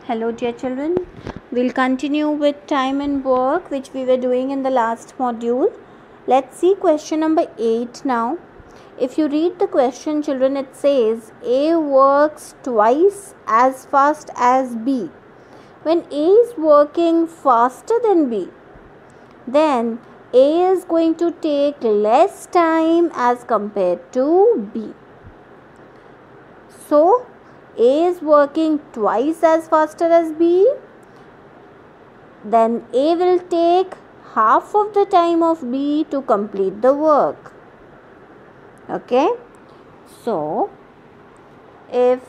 Hello dear children, we'll continue with time and work which we were doing in the last module. Let's see question number 8 now. If you read the question children, it says A works twice as fast as B. When A is working faster than B, then A is going to take less time as compared to B. So A is working twice as faster as B, then A will take half of the time of B to complete the work. Okay, so if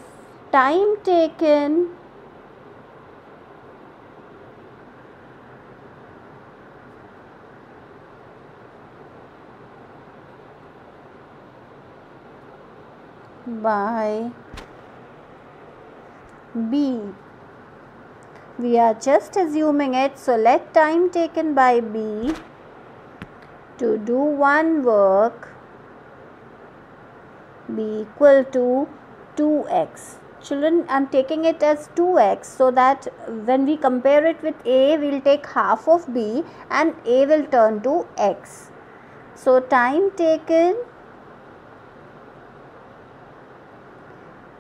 time taken by B, we are just assuming it, so let time taken by B to do one work be equal to 2x. Children, I am taking it as 2x so that when we compare it with A, we will take half of B and A will turn to x. So time taken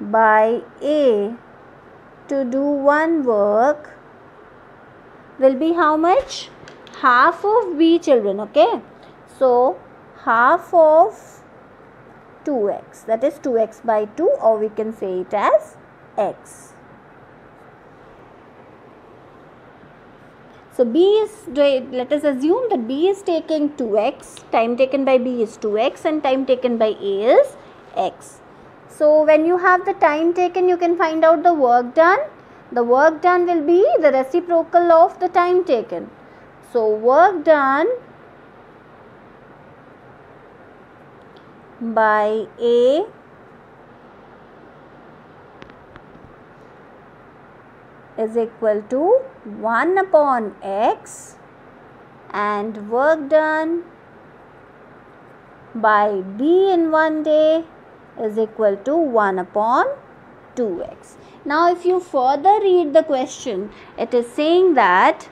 by A to do one work will be how much? Half of B children, okay? So half of 2x, that is 2x by 2, or we can say it as x. So B is, let us assume that B is taking 2x, time taken by B is 2x and time taken by A is x. So when you have the time taken, you can find out the work done. The work done will be the reciprocal of the time taken. So work done by A is equal to 1 upon x and work done by B in one day is equal to 1 upon 2x. Now if you further read the question, it is saying that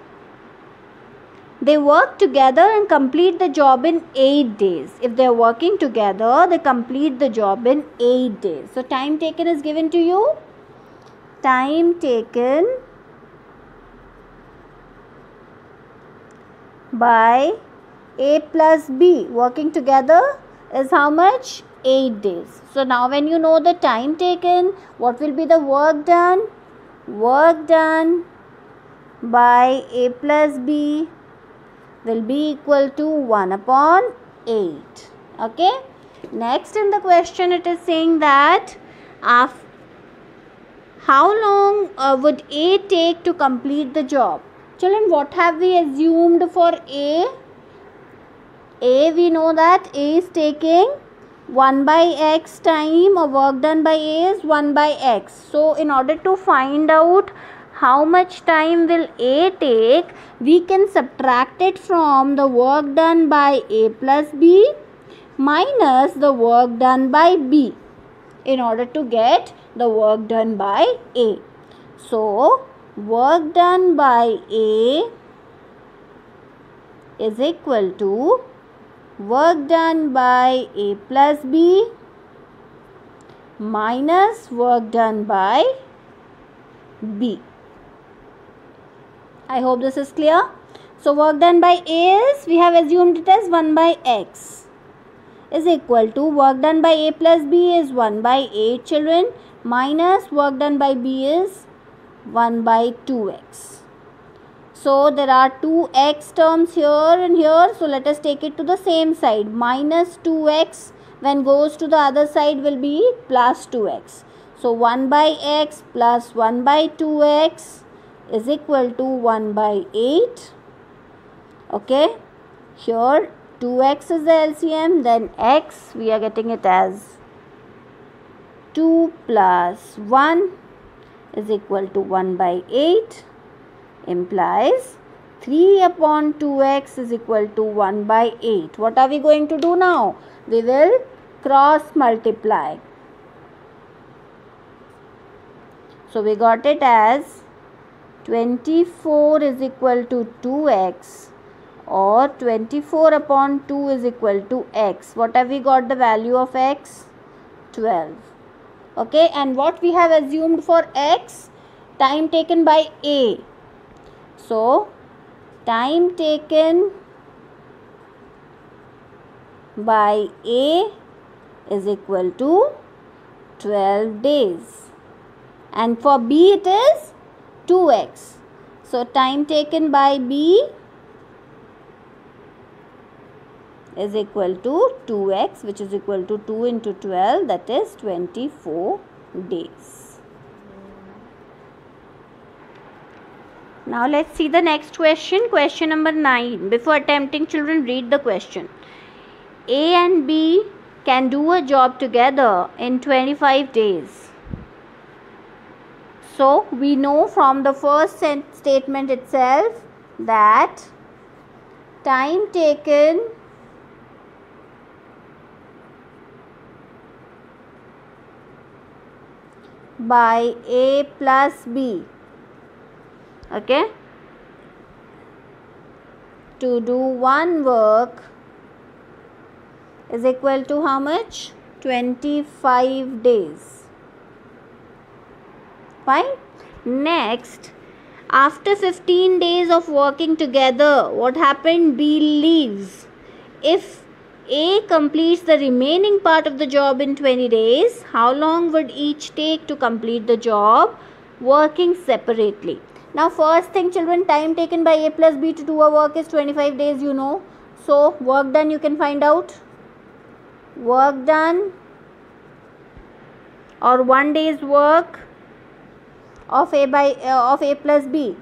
they work together and complete the job in 8 days. If they are working together, they complete the job in 8 days. So time taken is given to you. Time taken by A plus B working together is how much? 8 days. So now when you know the time taken, what will be the work done? Work done by A plus B will be equal to 1 upon 8. Okay. Next in the question it is saying that how long would A take to complete the job? Children, what have we assumed for A? A, we know that A is taking 1 by x time, or work done by A is 1 by x. So in order to find out how much time will A take, we can subtract it from the work done by A plus B minus the work done by B in order to get the work done by A. So work done by A is equal to work done by A plus B minus work done by B. I hope this is clear. So work done by A is, we have assumed it as 1 by x is equal to work done by A plus B is 1 by 8 children minus work done by B is 1 by 2x. So there are 2x terms here and here. So let us take it to the same side. Minus 2x when goes to the other side will be plus 2x. So 1 by x plus 1 by 2x is equal to 1 by 8. Okay. Here 2x is the LCM. Then x, we are getting it as 2 plus 1 is equal to 1 by 8. Implies 3 upon 2x is equal to 1 by 8. What are we going to do now? We will cross multiply. So we got it as 24 is equal to 2x, or 24 upon 2 is equal to x. What have we got the value of x? 12. Okay, and what we have assumed for x? Time taken by A. So, time taken by A is equal to 12 days. And for B it is 2x. So, time taken by B is equal to 2x, which is equal to 2 into 12, that is 24 days. Now let's see the next question, question number 9. Before attempting, children, read the question. A and B can do a job together in 25 days. So we know from the first statement itself that time taken by A plus B, okay, to do one work is equal to how much? 25 days. Fine. Next, after 15 days of working together, what happened? B leaves. If A completes the remaining part of the job in 20 days, how long would each take to complete the job working separately? Now, first thing, children, time taken by A plus B to do a work is 25 days, you know. So, work done you can find out. Work done, or 1 day's work of A plus B.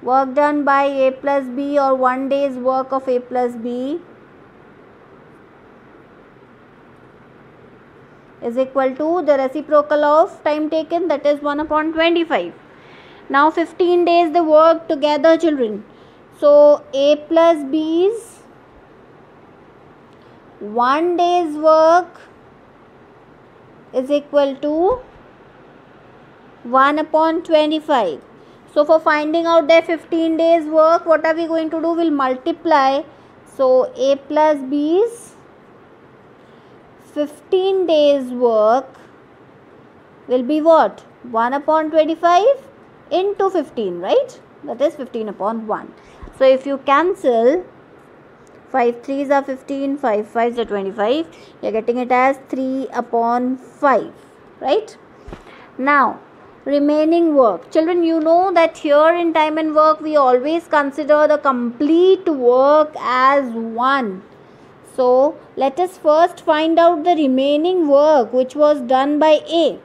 Work done by A plus B, or 1 day's work of A plus B, is equal to the reciprocal of time taken, that is 1 upon 25. Now 15 days they work together, children. So A plus B's 1 day's work is equal to 1 upon 25. So for finding out their 15 days work, what are we going to do? We'll multiply. So A plus B's 15 days work will be what? 1 upon 25 into 15, right? That is 15 upon 1. So if you cancel, 5 3s are 15, 5 5s are 25. You are getting it as 3 upon 5, right? Now, remaining work. Children, you know that here in time and work, we always consider the complete work as 1. So, let us first find out the remaining work which was done by A.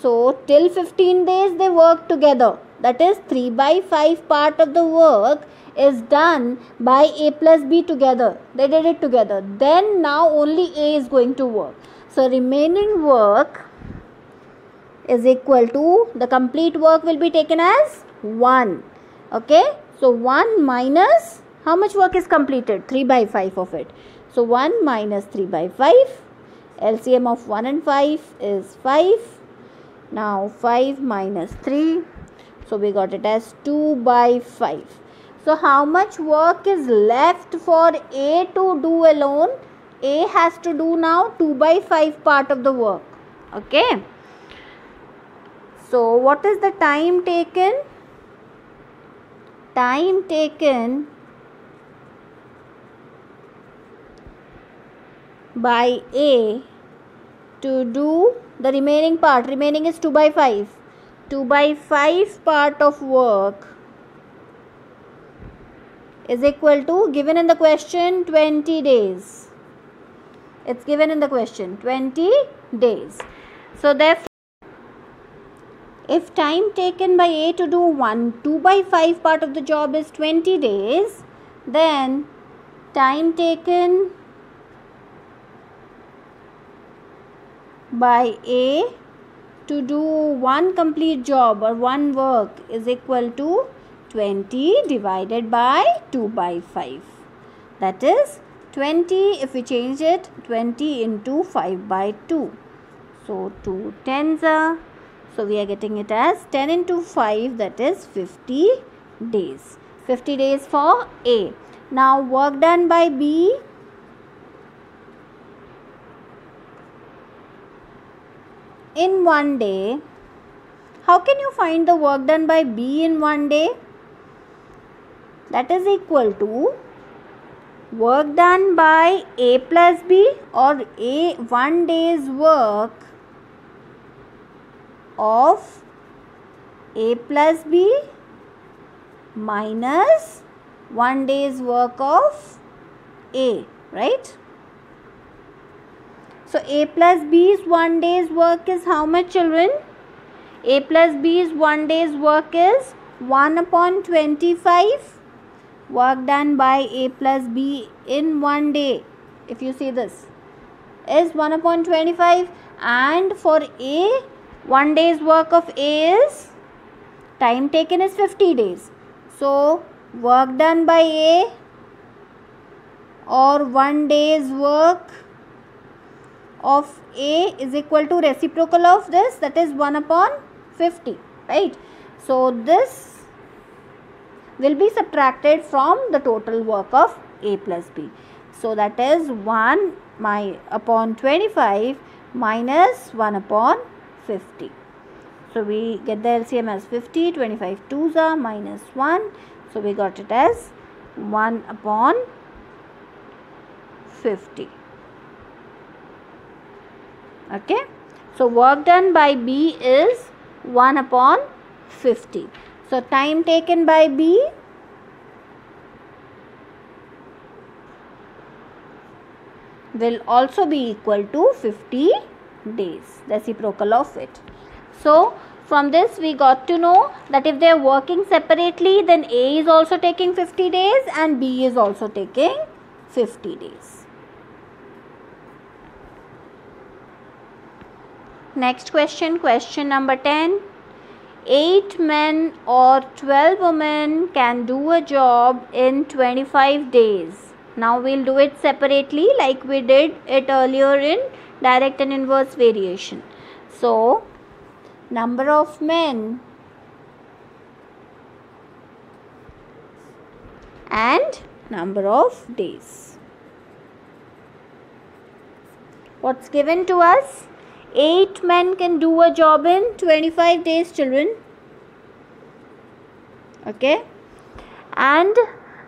So, till 15 days they worked together. That is 3 by 5 part of the work is done by A plus B together. They did it together. Then now only A is going to work. So, remaining work is equal to, the complete work will be taken as 1. Okay. So, 1 minus, how much work is completed? 3 by 5 of it. So, 1 minus 3 by 5. LCM of 1 and 5 is 5. Now, 5 minus 3. So, we got it as 2 by 5. So, how much work is left for A to do alone? A has to do now 2 by 5 part of the work. Okay. So, what is the time taken? Time taken by A to do the remaining part. Remaining is 2 by 5. 2 by 5 part of work is equal to, given in the question, 20 days. It's given in the question, 20 days. So, therefore, if time taken by A to do 2 by 5 part of the job is 20 days, then time taken by A to do one complete job or one work is equal to 20 divided by 2 by 5. That is 20, if we change it, 20 into 5 by 2. So, 2 tens are So we are getting it as 10 into 5, that is 50 days. 50 days for A. Now work done by B. In 1 day. How can you find the work done by B in 1 day? That is equal to work done by A plus B, or A 1 day's work of A plus B minus 1 day's work of A, right? So A plus B's 1 day's work is how much, children? A plus B's 1 day's work is 1 upon 25. Work done by A plus B in 1 day, if you see this, is 1 upon 25. And for A, 1 day's work of A is, time taken is 50 days. So work done by A, or 1 day's work of A, is equal to reciprocal of this, that is 1 upon 50, right? So this will be subtracted from the total work of A plus B. So that is 1 upon 25 minus 1 upon 50. So we get the LCM as 50, 25 twos are minus 1. So we got it as 1 upon 50. Okay. So work done by B is 1 upon 50. So time taken by B will also be equal to 50 days, reciprocal of it. So from this we got to know that if they are working separately, then A is also taking 50 days and B is also taking 50 days. Next question, question number 10. 8 men or 12 women can do a job in 25 days. Now we'll do it separately like we did it earlier in direct and inverse variation. So number of men and number of days. What's given to us? 8 men can do a job in 25 days, children. Okay. And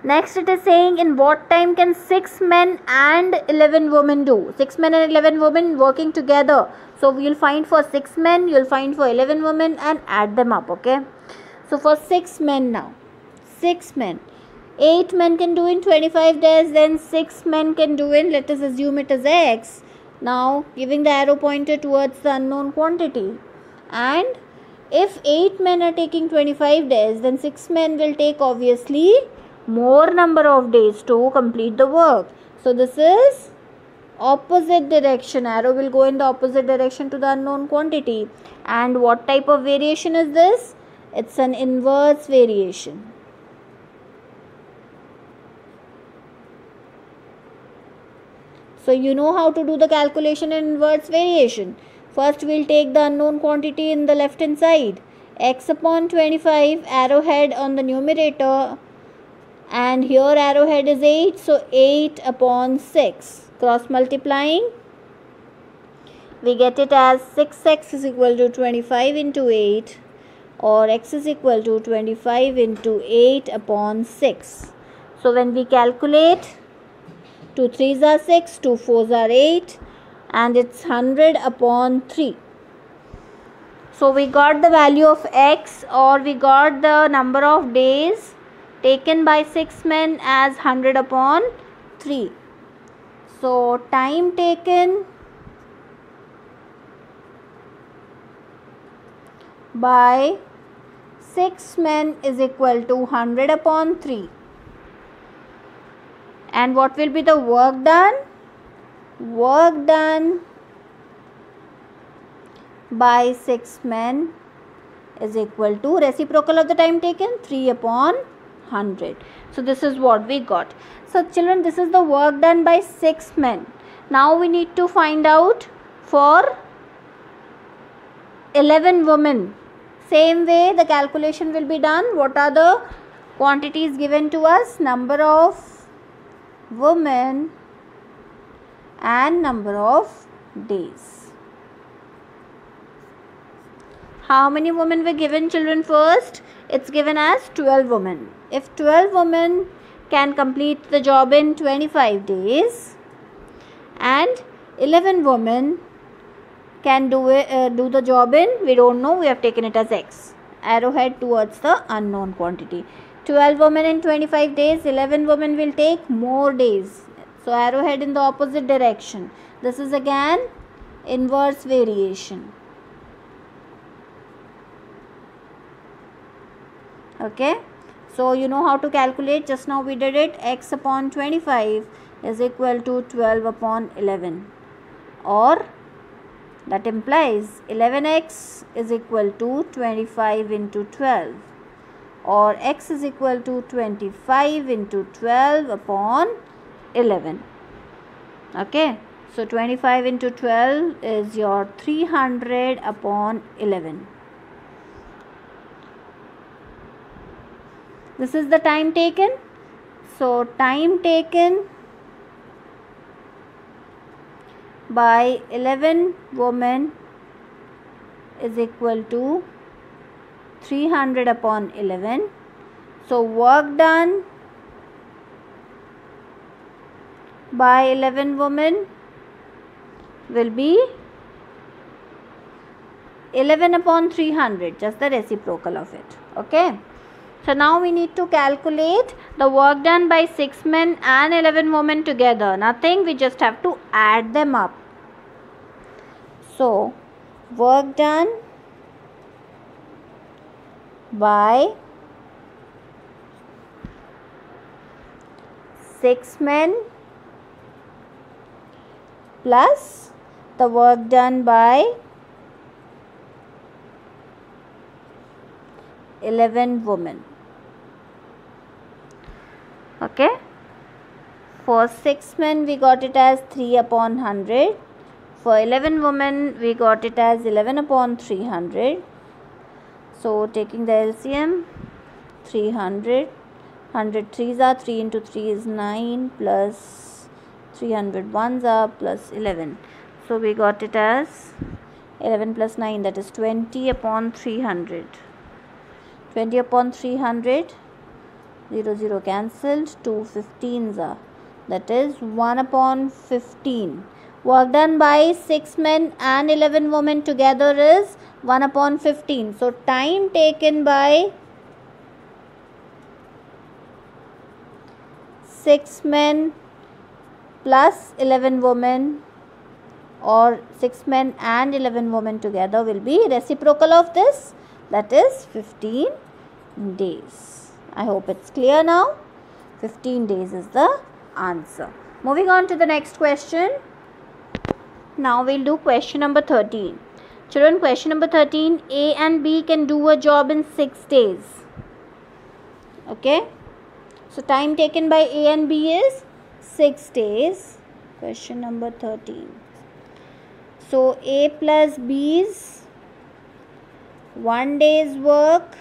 next it is saying in what time can 6 men and 11 women do? 6 men and 11 women working together. So we will find for 6 men, you will find for 11 women and add them up. Okay. So for 6 men now. 6 men. 8 men can do in 25 days, then 6 men can do in, let us assume it is X. Now giving the arrow pointer towards the unknown quantity. And if 8 men are taking 25 days, then 6 men will take obviously more number of days to complete the work. So this is opposite direction. Arrow will go in the opposite direction to the unknown quantity. And what type of variation is this? It's an inverse variation. So you know how to do the calculation in inverse variation. First we will take the unknown quantity in the left hand side. X upon 25, arrowhead on the numerator, and here arrowhead is 8. So 8 upon 6. Cross multiplying, we get it as 6x is equal to 25 into 8, or x is equal to 25 into 8 upon 6. So when we calculate, 2 3s are 6, 2 4s are 8, and it's 100 upon 3. So we got the value of x, or we got the number of days taken by 6 men as 100 upon 3. So time taken by 6 men is equal to 100 upon 3. And what will be the work done? Work done by 6 men is equal to reciprocal of the time taken, 3 upon 100. So this is what we got. So children, this is the work done by 6 men. Now we need to find out for 11 women. Same way the calculation will be done. What are the quantities given to us? Number of women and number of days. How many women were given, children? First, it's given as 12 women. If 12 women can complete the job in 25 days and 11 women can do the job in, we don't know, we have taken it as X. Arrowhead towards the unknown quantity. 12 women in 25 days, 11 women will take more days. So arrowhead in the opposite direction. This is again inverse variation. Okay. So you know how to calculate. Just now we did it. X upon 25 is equal to 12 upon 11. Or that implies 11x is equal to 25 into 12. Or x is equal to 25 into 12 upon 11. Okay. So 25 into 12 is your 300 upon 11. This is the time taken. So time taken by 11 women is equal to 300 upon 11. So work done by 11 women will be 11 upon 300, just the reciprocal of it. Okay. So now we need to calculate the work done by 6 men and 11 women together. Nothing, we just have to add them up. So work done by 6 men plus the work done by 11 women. Okay. For 6 men we got it as 3 upon 100. For 11 women we got it as 11 upon 300. So taking the LCM, 300. 100 3s are 3 into 3 is 9 plus 300 1s are plus 11. So we got it as 11 plus 9, that is 20 upon 300. 20 upon 300, 0 0 cancelled, 2 15s are, that is 1 upon 15. Work done by 6 men and 11 women together is 1 upon 15. So time taken by 6 men plus 11 women, or 6 men and 11 women together, will be reciprocal of this, that is 15 days. I hope it's clear now. 15 days is the answer. Moving on to the next question. Now we'll do question number 13. Children, question number 13, A and B can do a job in 6 days. Okay. So time taken by A and B is 6 days. Question number 13. So A plus B's 1 day's work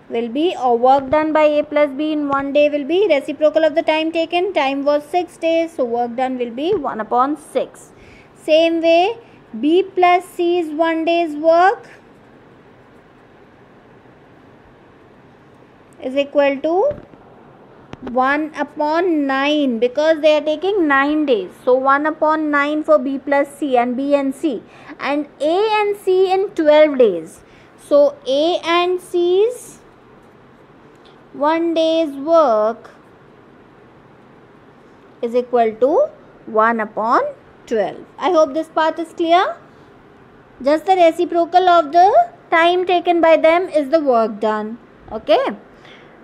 will be, or work done by A plus B in 1 day will be reciprocal of the time taken. Time was 6 days, so work done will be 1 upon 6. Same way, B plus C's 1 day's work is equal to 1 upon 9, because they are taking 9 days. So 1 upon 9 for B plus C and B and C, and A and C in 12 days. So A and C's 1 day's work is equal to 1 upon 12. I hope this part is clear. Just the reciprocal of the time taken by them is the work done. Okay.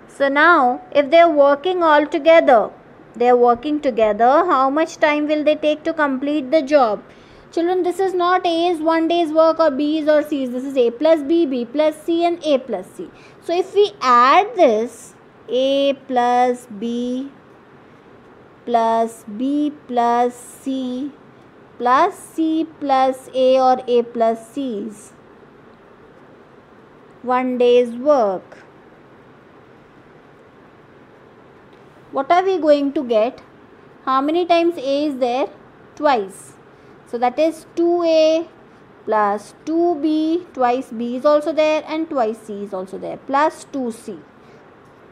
So now if they are working all together, how much time will they take to complete the job? Children, this is not A's 1 day's work or B's or C's. This is A plus B, B plus C and A plus C. So if we add this, A plus B plus B plus C plus A or A plus C's 1 day's work. What are we going to get? How many times A is there? Twice. So that is 2A plus 2B, twice B is also there and twice C is also there, plus 2C.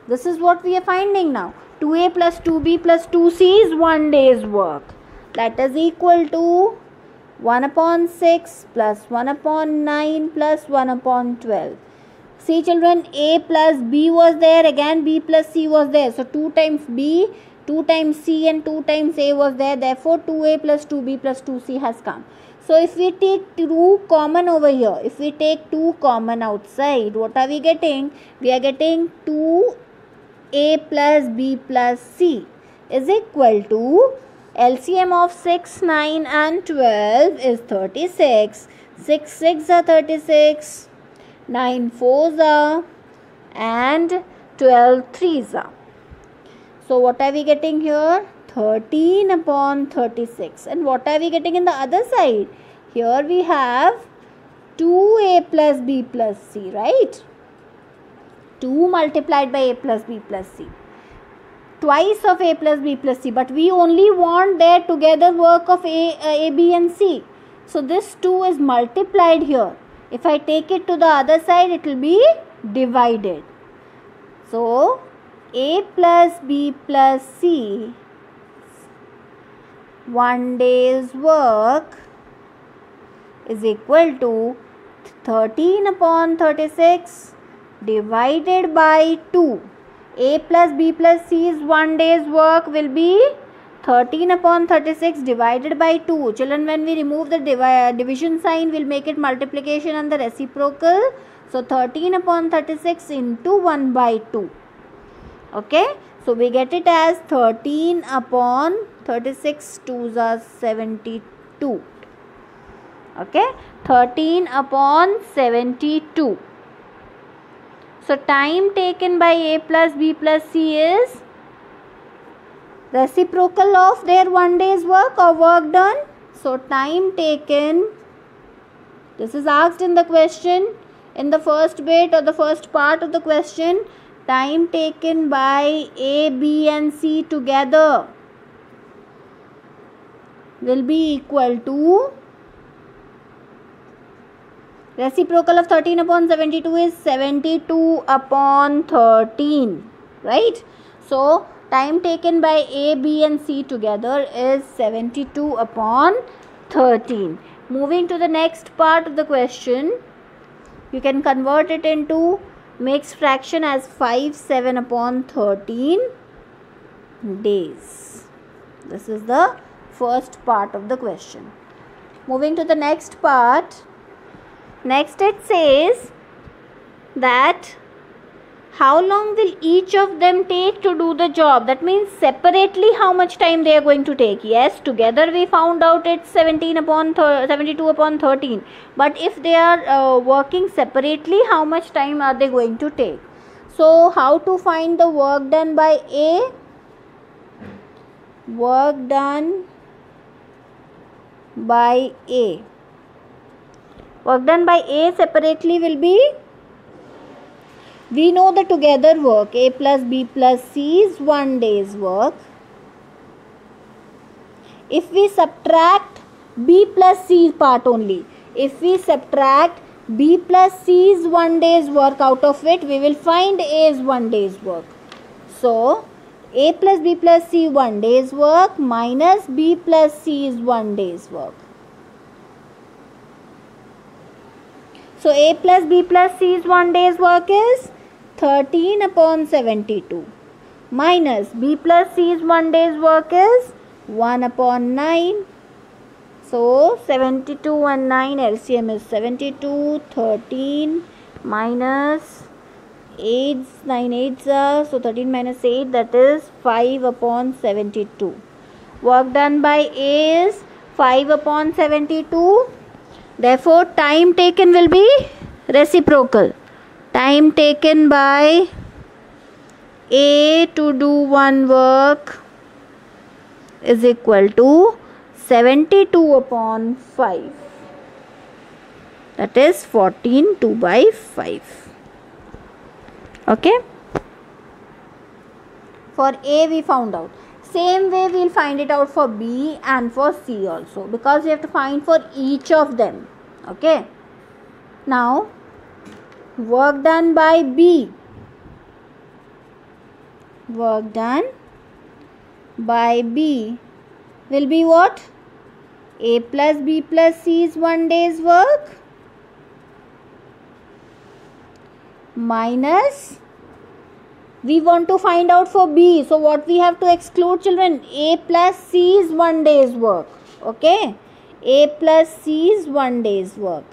This is what we are finding now. 2A plus 2B plus 2C is 1 day's work. That is equal to 1 upon 6 plus 1 upon 9 plus 1 upon 12. See children, A plus B was there, again B plus C was there. So 2 times B, 2 times C and 2 times A was there. Therefore 2A plus 2B plus 2C has come. So if we take 2 common over here, if we take 2 common outside, what are we getting? We are getting 2A plus B plus C is equal to LCM of 6, 9 and 12 is 36. 6 6 are 36, 9 4s are and 12 3s are. So what are we getting here? 13 upon 36. And what are we getting in the other side? Here we have 2A plus B plus C, right? 2 multiplied by A plus B plus C. Twice of A plus B plus C. But we only want their together work of A, B and C. So this 2 is multiplied here. If I take it to the other side, it will be divided. So A plus B plus C, 1 day's work is equal to 13 upon 36 divided by 2. A plus B plus C's 1 day's work will be 13 upon 36 divided by 2. Children, when we remove the division sign, we'll make it multiplication and the reciprocal. So 13 upon 36 into 1 by 2. Okay. So we get it as 13 upon 36, 2s are 72. Okay. 13 upon 72. So time taken by A plus B plus C is reciprocal of their 1 day's work or work done. So time taken, this is asked in the question, in the first bit or the first part of the question, time taken by A, B and C together will be equal to, reciprocal of 13 upon 72 is 72 upon 13, right? So time taken by A, B and C together is 72 upon 13. Moving to the next part of the question, you can convert it into mixed fraction as 5, 7 upon 13 days. This is the first part of the question. Moving to the next part, next it says that how long will each of them take to do the job? That means separately how much time they are going to take. Yes, together we found out it's 72 upon 13. But if they are working separately, how much time are they going to take? So how to find the work done by A? Work done by A. Work done by A separately will be, we know the together work, A plus B plus C is 1 day's work. If we subtract B plus C part only, if we subtract B plus C's 1 day's work out of it, we will find A's 1 day's work. So A plus B plus C 1 day's work minus B plus C's 1 day's work. So A plus B plus C's 1 day's work is 13 upon 72 minus B plus C's 1 day's work is 1 upon 9. So 72 and 9 LCM is 72, 13 minus 8, 9 8s are, so 13 minus 8, that is 5 upon 72. Work done by A is 5 upon 72. Therefore time taken will be reciprocal. Time taken by A to do one work is equal to 72 upon 5. That is 14, 2 by 5. Okay, for A we found out. Same way we'll find it out for B and for C also, because we have to find for each of them. Okay, now work done by B. Work done by B will be what? A plus B plus C is 1 day's work minus, we want to find out for B, so what we have to exclude, children? A plus C is 1 day's work. Okay, A plus C is 1 day's work.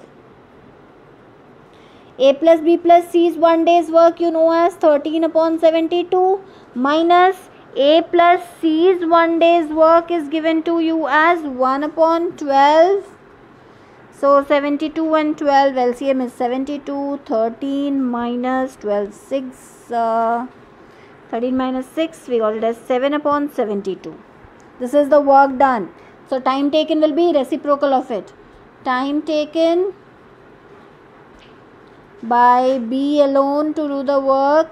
A plus B plus C is 1 day's work, you know, as 13 upon 72, minus A plus C's 1 day's work is given to you as 1 upon 12. So 72 and 12, LCM is 72, 13 minus 12, 6, 13 minus 6, we got it as 7 upon 72. This is the work done. So time taken will be reciprocal of it. Time taken by B alone to do the work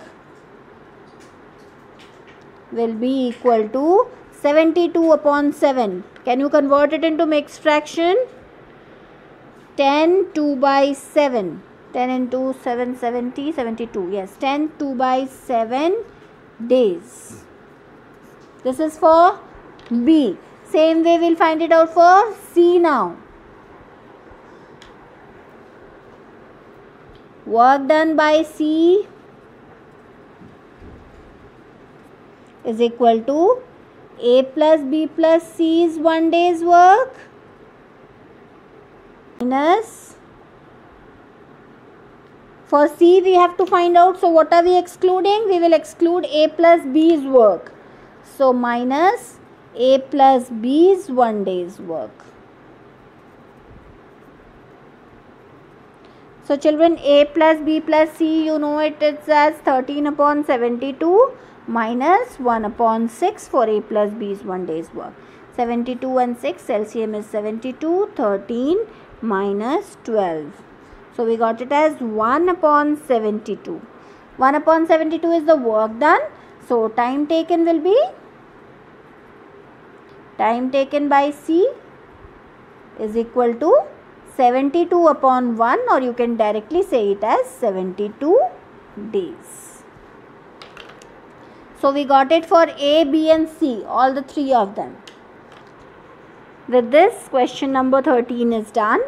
will be equal to 72 upon 7. Can you convert it into mixed fraction? 10 2 by 7. 10 into 7, 70, 72. Yes, 10 2 by 7 days. This is for B. Same way we'll find it out for C now. Work done by C is equal to A plus B plus C is 1 day's work minus, for C we have to find out, so what are we excluding? We will exclude A plus B's work. So minus A plus B's 1 day's work. So children, A plus B plus C, you know it is as 13 upon 72 minus 1 upon 6 for A plus B's 1 day's work. 72 and 6, LCM is 72, 13 minus 12. So we got it as 1 upon 72. 1 upon 72 is the work done. So time taken will be, time taken by C is equal to 72 upon 1, or you can directly say it as 72 days. So we got it for A, B and C, all the three of them. With this, question number 13 is done.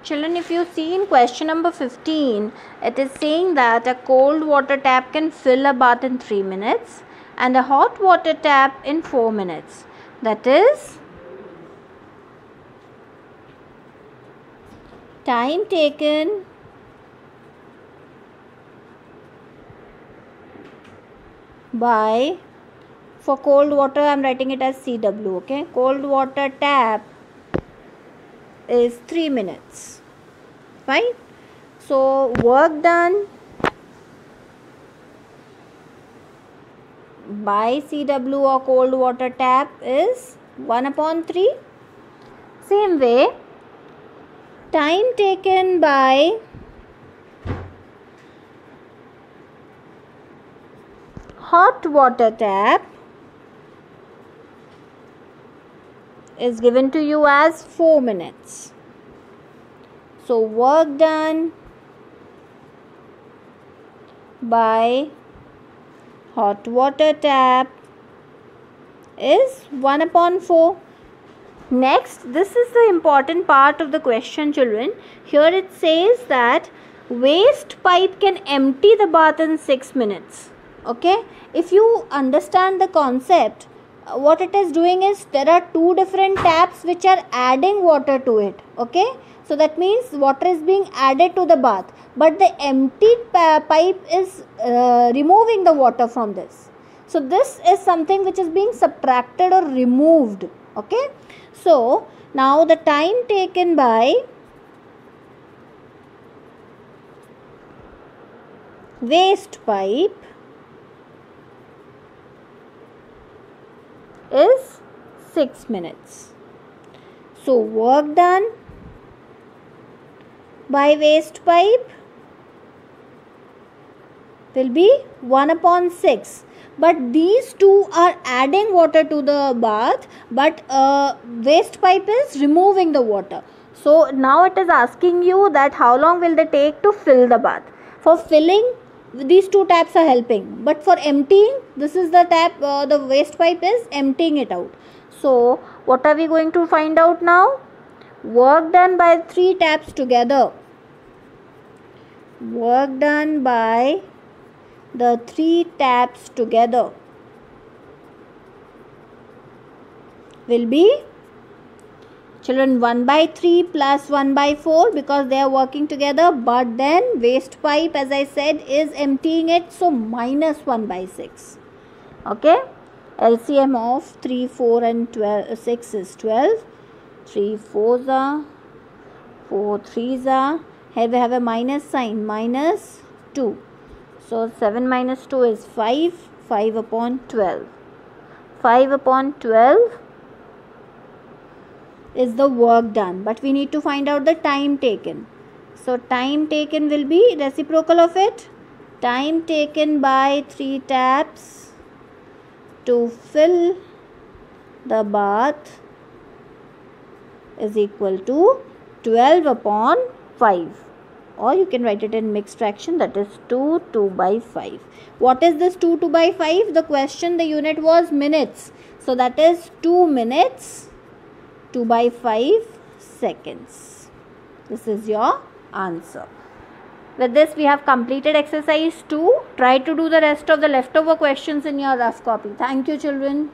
Children, if you see in question number 15, it is saying that a cold water tap can fill a bath in 3 minutes and a hot water tap in 4 minutes. That is, time taken by, for cold water I am writing it as CW, okay, cold water tap is 3 minutes, fine. So work done by CW or cold water tap is 1 upon 3. Same way, time taken by hot water tap is given to you as 4 minutes. So work done by hot water tap is 1 upon 4. Next, this is the important part of the question, children. Here it says that waste pipe can empty the bath in 6 minutes. Okay, if you understand the concept, what it is doing is there are two different taps which are adding water to it. Okay, so that means water is being added to the bath, but the empty pipe is removing the water from this. So this is something which is being subtracted or removed. Okay, so now the time taken by waste pipe is 6 minutes. So work done by waste pipe will be 1 upon 6. But these two are adding water to the bath, but waste pipe is removing the water. So now it is asking you that how long will they take to fill the bath. For filling, these two taps are helping, but for emptying, this is the tap, the waste pipe is emptying it out. So what are we going to find out now? Work done by 3 taps together. Work done by the 3 taps together will be, children, 1 by 3 plus 1 by 4 because they are working together, but then waste pipe, as I said, is emptying it, so minus 1 by 6. Okay, LCM of 3, 4 and 6 is 12. 3 4s are, 4 3s are, here we have a minus sign, minus 2. So 7 minus 2 is 5, 5 upon 12. 5 upon 12 is the work done, but we need to find out the time taken. So time taken will be reciprocal of it. Time taken by 3 taps to fill the bath is equal to 12 upon 5. Or you can write it in mixed fraction, that is 2 by 5. What is this 2 by 5? The question, the unit was minutes. So that is 2 minutes 2 by 5 seconds. This is your answer. With this we have completed exercise 2. Try to do the rest of the leftover questions in your rough copy. Thank you, children.